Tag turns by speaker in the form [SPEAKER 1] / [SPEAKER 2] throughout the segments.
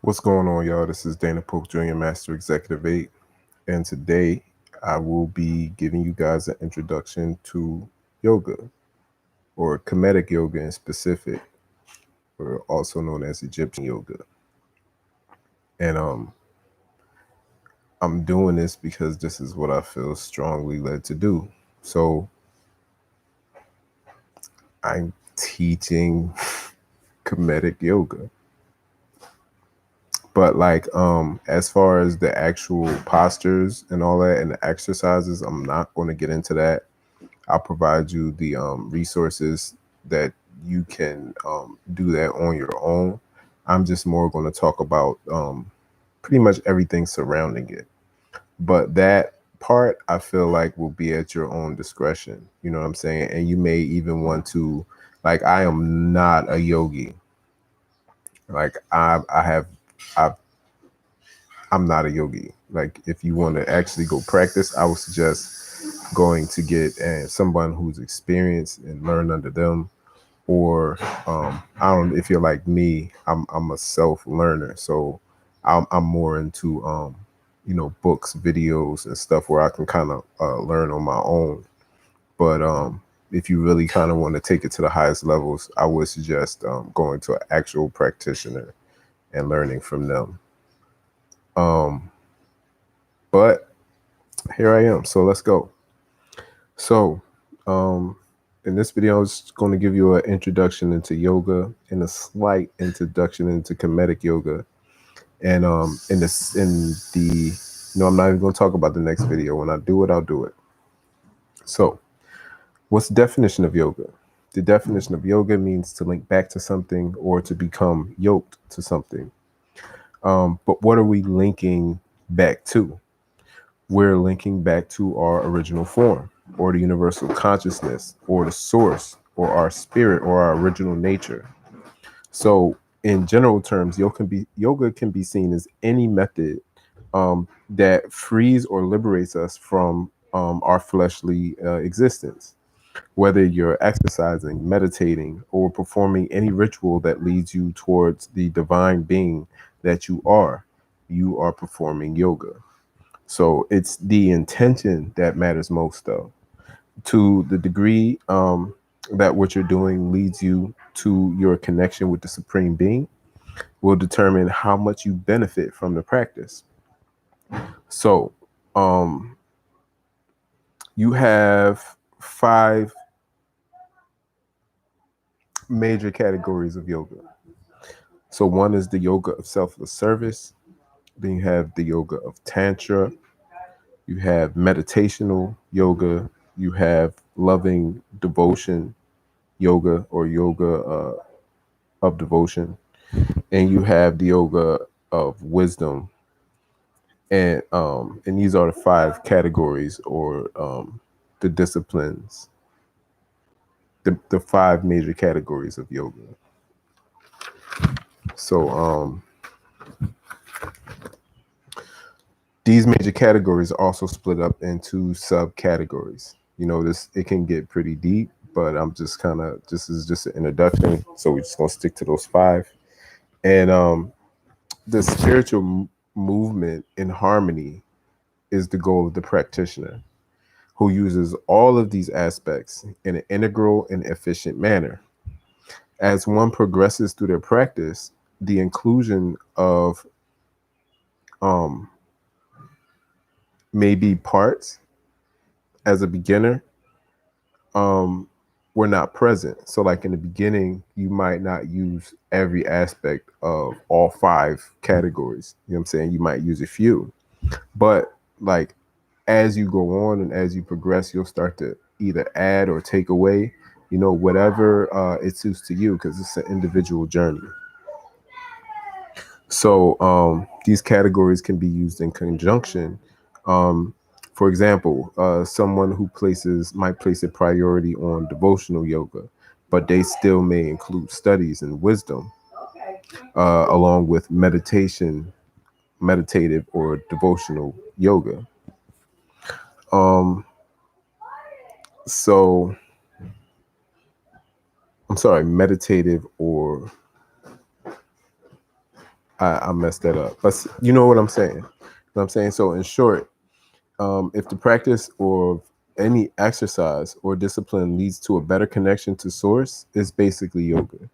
[SPEAKER 1] What's going on, y'all? This is Dana Polk Jr., Master Executive 8, and today I will be giving you guys an introduction to yoga, or Kemetic yoga in specific, or also known as Egyptian yoga. And I'm doing this because this is what I feel strongly led to do. So I'm teaching Kemetic yoga. But as far as the actual postures and all that and the exercises, I'm not going to get into that. I'll provide you the resources that you can do that on your own. I'm just more going to talk about pretty much everything surrounding it. But that part, I feel like, will be at your own discretion. You know what I'm saying? And you may even want to, I am not a yogi. Like I've I'm not a yogi. Like, if you want to actually go practice, I would suggest going to get someone who's experienced and learn under them. Or I don't. If you're like me, I'm a self learner, so I'm more into books, videos, and stuff where I can kind of learn on my own. But if you really kind of want to take it to the highest levels, I would suggest going to an actual practitioner and learning from them. But here I am. So let's go. So, in this video, I was going to give you an introduction into yoga and a slight introduction into Kemetic yoga. And I'm not even going to talk about the next video. When I do it, I'll do it. So, what's the definition of yoga? The definition of yoga means to link back to something or to become yoked to something. But what are we linking back to? We're linking back to our original form, or the universal consciousness, or the source, or our spirit, or our original nature. So in general terms, yoga can be seen as any method that frees or liberates us from our fleshly existence. Whether you're exercising, meditating, or performing any ritual that leads you towards the divine being that you are performing yoga. So it's the intention that matters most, though. To the degree that what you're doing leads you to your connection with the Supreme Being will determine how much you benefit from the practice. So you have 5 major categories of yoga. So one is the yoga of selfless service. Then you have the yoga of Tantra. You have meditational yoga. You have loving devotion yoga, or yoga of devotion. And you have the yoga of wisdom. And these are the 5 categories, or the disciplines, the 5 major categories of yoga. So these major categories are also split up into subcategories. It can get pretty deep, but I'm just this is just an introduction. So we're just gonna stick to those 5. And the spiritual movement in harmony is the goal of the practitioner, who uses all of these aspects in an integral and efficient manner. As one progresses through their practice, the inclusion of maybe parts as a beginner were not present. So like in the beginning, you might not use every aspect of all 5 categories. You know what I'm saying? You might use a few. But like as you go on and as you progress, you'll start to either add or take away, whatever it suits to you, because it's an individual journey. So these categories can be used in conjunction. For example, someone who might place a priority on devotional yoga, but they still may include studies and wisdom along with meditative or devotional yoga. So I'm sorry, meditative or I messed that up. But you know what I'm saying? What I'm saying? So in short, if the practice or any exercise or discipline leads to a better connection to source, it's basically yoga.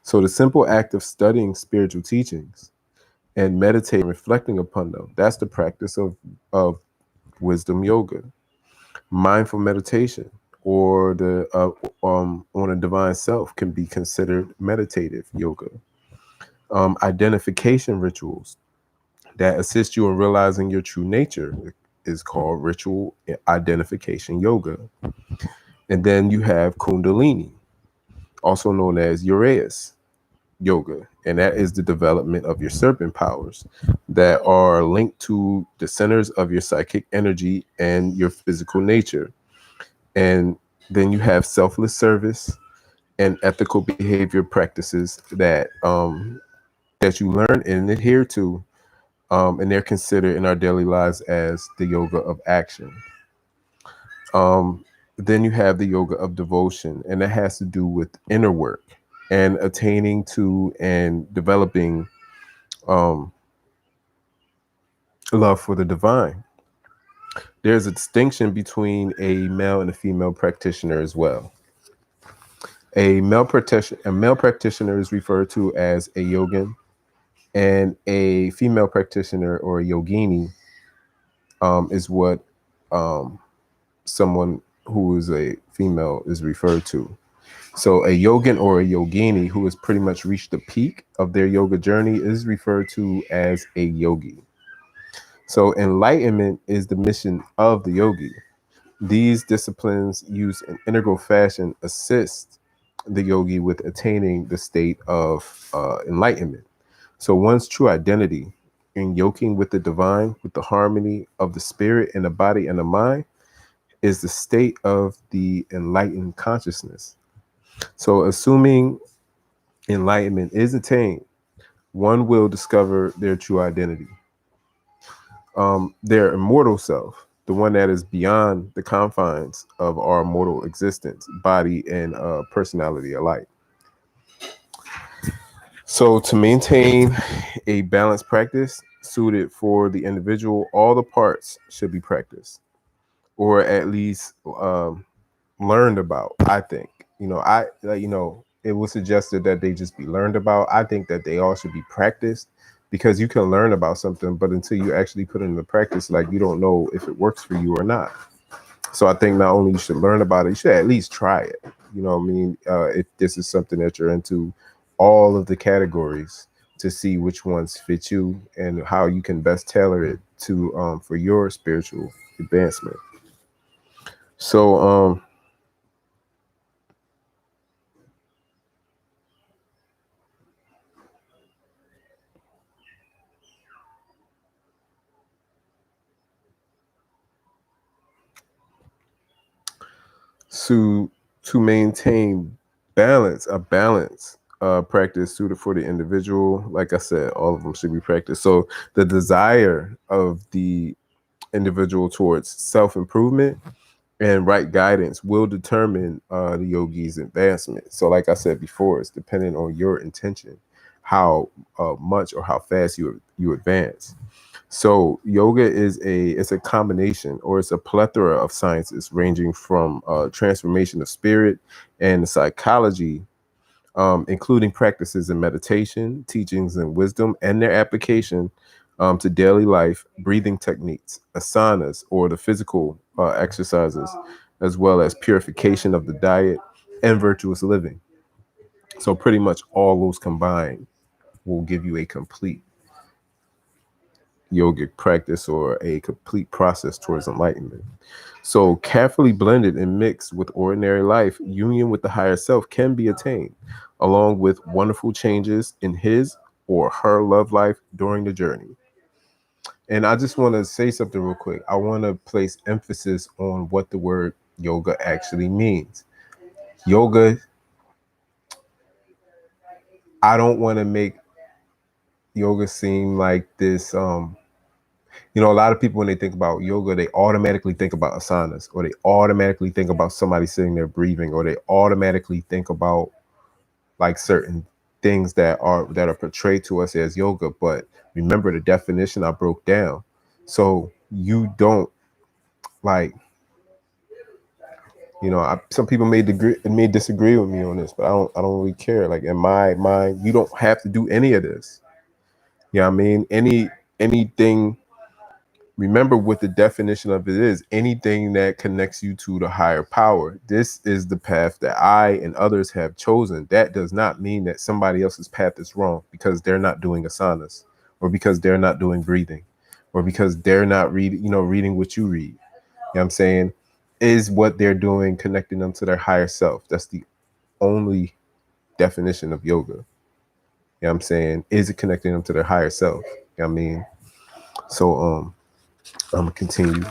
[SPEAKER 1] So the simple act of studying spiritual teachings and meditating, reflecting upon them, that's the practice of wisdom yoga. Mindful meditation or the on a divine self can be considered meditative yoga. Identification rituals that assist you in realizing your true nature is called ritual identification yoga. And then you have Kundalini, also known as Uraeus yoga, and that is the development of your serpent powers that are linked to the centers of your psychic energy and your physical nature. And then you have selfless service and ethical behavior practices that you learn and adhere to, and they're considered in our daily lives as the yoga of action. Um, then you have the yoga of devotion, and that has to do with inner work and attaining to and developing um, love for the divine. There's a distinction between a male and a female practitioner as well. A male practitioner is referred to as a yogin, and a female practitioner or a yogini is what um, someone who is a female is referred to. So a yogin or a yogini who has pretty much reached the peak of their yoga journey is referred to as a yogi. So enlightenment is the mission of the yogi. These disciplines use an integral fashion assist the yogi with attaining the state of enlightenment. So one's true identity in yoking with the divine, with the harmony of the spirit and the body and the mind, is the state of the enlightened consciousness. So assuming enlightenment is attained, one will discover their true identity, their immortal self, the one that is beyond the confines of our mortal existence, body and personality alike. So, to maintain a balanced practice suited for the individual, all the parts should be practiced or at least learned about. I think, it was suggested that they just be learned about. I think that they all should be practiced because you can learn about something, but until you actually put it into practice, like you don't know if it works for you or not. So I think not only you should learn about it, you should at least try it. You know what I mean? If this is something that you're into, all of the categories to see which ones fit you and how you can best tailor it to for your spiritual advancement. So to to maintain balance practice suited for the individual. Like I said, all of them should be practiced. So the desire of the individual towards self-improvement and right guidance will determine the yogi's advancement. So like I said before, it's dependent on your intention, how much or how fast you advance. So yoga is it's a combination or it's a plethora of sciences ranging from transformation of spirit and psychology, including practices in meditation, teachings and wisdom, and their application to daily life, breathing techniques, asanas, or the physical exercises, as well as purification of the diet and virtuous living. So pretty much all those combined will give you a complete yogic practice or a complete process towards enlightenment. So, carefully blended and mixed with ordinary life, union with the higher self can be attained, along with wonderful changes in his or her love life during the journey. And I just want to say something real quick. I want to place emphasis on what the word yoga actually means. Yoga, I don't want to make yoga seem like this a lot of people when they think about yoga, they automatically think about asanas, or they automatically think about somebody sitting there breathing, or they automatically think about like certain things that are portrayed to us as yoga. But remember the definition I broke down. So you don't like, some people may disagree with me on this, but I don't really care. Like in my mind, you don't have to do any of this. You know what I mean? Anything. Remember what the definition of it is: anything that connects you to the higher power. This is the path that I and others have chosen. That does not mean that somebody else's path is wrong because they're not doing asanas, or because they're not doing breathing, or because they're not reading what you read. You know what I'm saying? Is what they're doing connecting them to their higher self? That's the only definition of yoga. You know what I'm saying? Is it connecting them to their higher self? You know what I mean? So I'm gonna continue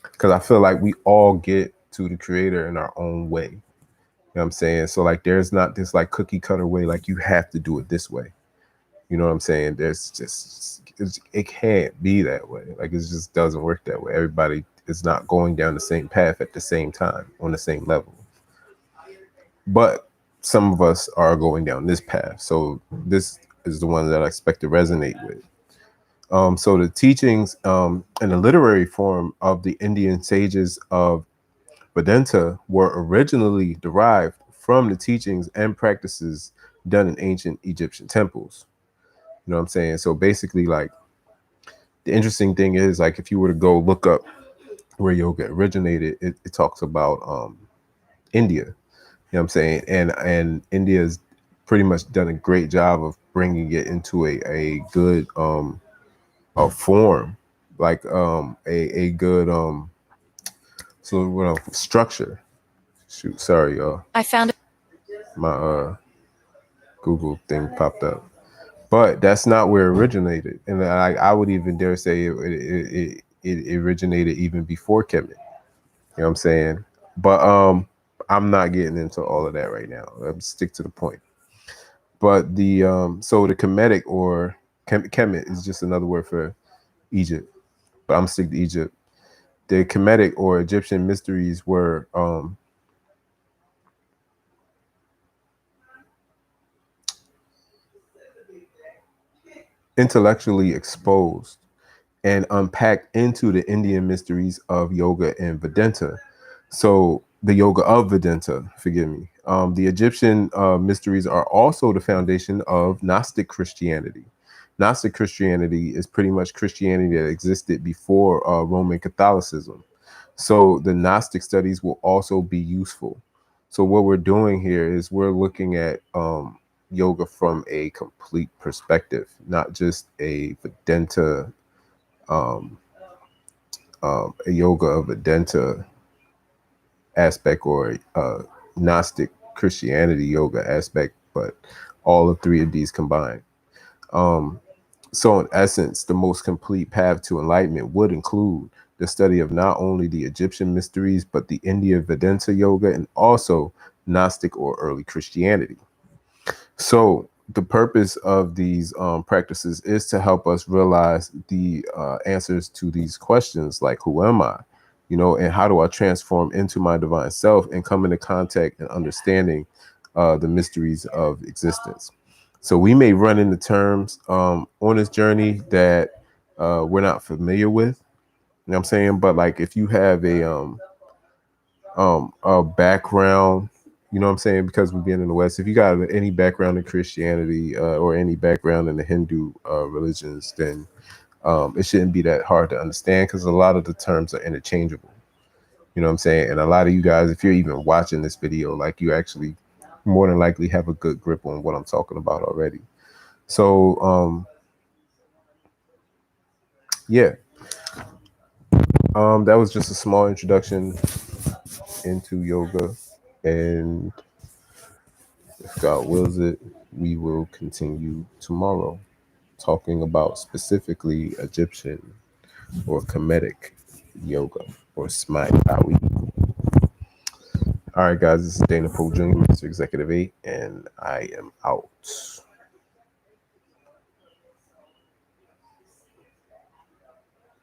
[SPEAKER 1] because I feel like we all get to the creator in our own way. You know what I'm saying? So like there's not this like cookie cutter way, like you have to do it this way. You know what I'm saying? It can't be that way. Like it just doesn't work that way. Everybody is not going down the same path at the same time on the same level. But some of us are going down this path. So this is the one that I expect to resonate with. So the teachings in the literary form of the Indian sages of Vedanta were originally derived from the teachings and practices done in ancient Egyptian temples. You know what I'm saying? So basically, like, the interesting thing is, like, if you were to go look up where yoga originated, it talks about India. You know what I'm saying? And India's pretty much done a great job of bringing it into a good a form, like a good structure. Shoot, sorry y'all.
[SPEAKER 2] I found
[SPEAKER 1] My Google thing popped up, but that's not where it originated. And I would even dare say it originated even before Kemet. You know what I'm saying? But I'm not getting into all of that right now. Let's stick to the point. But so the Kemetic or Kemet is just another word for Egypt. But I'm stick to Egypt. The Kemetic or Egyptian mysteries were intellectually exposed and unpacked into the Indian mysteries of yoga and Vedanta. So the yoga of Vedanta, forgive me. The Egyptian mysteries are also the foundation of Gnostic Christianity. Gnostic Christianity is pretty much Christianity that existed before Roman Catholicism. So the Gnostic studies will also be useful. So what we're doing here is we're looking at yoga from a complete perspective, not just a Vedanta, a yoga of Vedanta aspect or Gnostic Christianity yoga aspect, but all of three of these combined. So in essence, the most complete path to enlightenment would include the study of not only the Egyptian mysteries, but the India Vedanta yoga and also Gnostic or early Christianity. So the purpose of these practices is to help us realize the answers to these questions, like who am I, and how do I transform into my divine self and come into contact and understanding the mysteries of existence. So we may run into terms on this journey that we're not familiar with. You know what I'm saying? But like if you have a background, you know what I'm saying, because we've been in the West, if you got any background in Christianity or any background in the Hindu religions, then it shouldn't be that hard to understand because a lot of the terms are interchangeable. You know what I'm saying? And a lot of you guys, if you're even watching this video, like you actually more than likely have a good grip on what I'm talking about already. So yeah, that was just a small introduction into yoga, and if God wills it, we will continue tomorrow talking about specifically Egyptian or Kemetic yoga or Smite Awi. All right, guys, this is Dana Poe Jr., Mr. Executive 8, and I am out.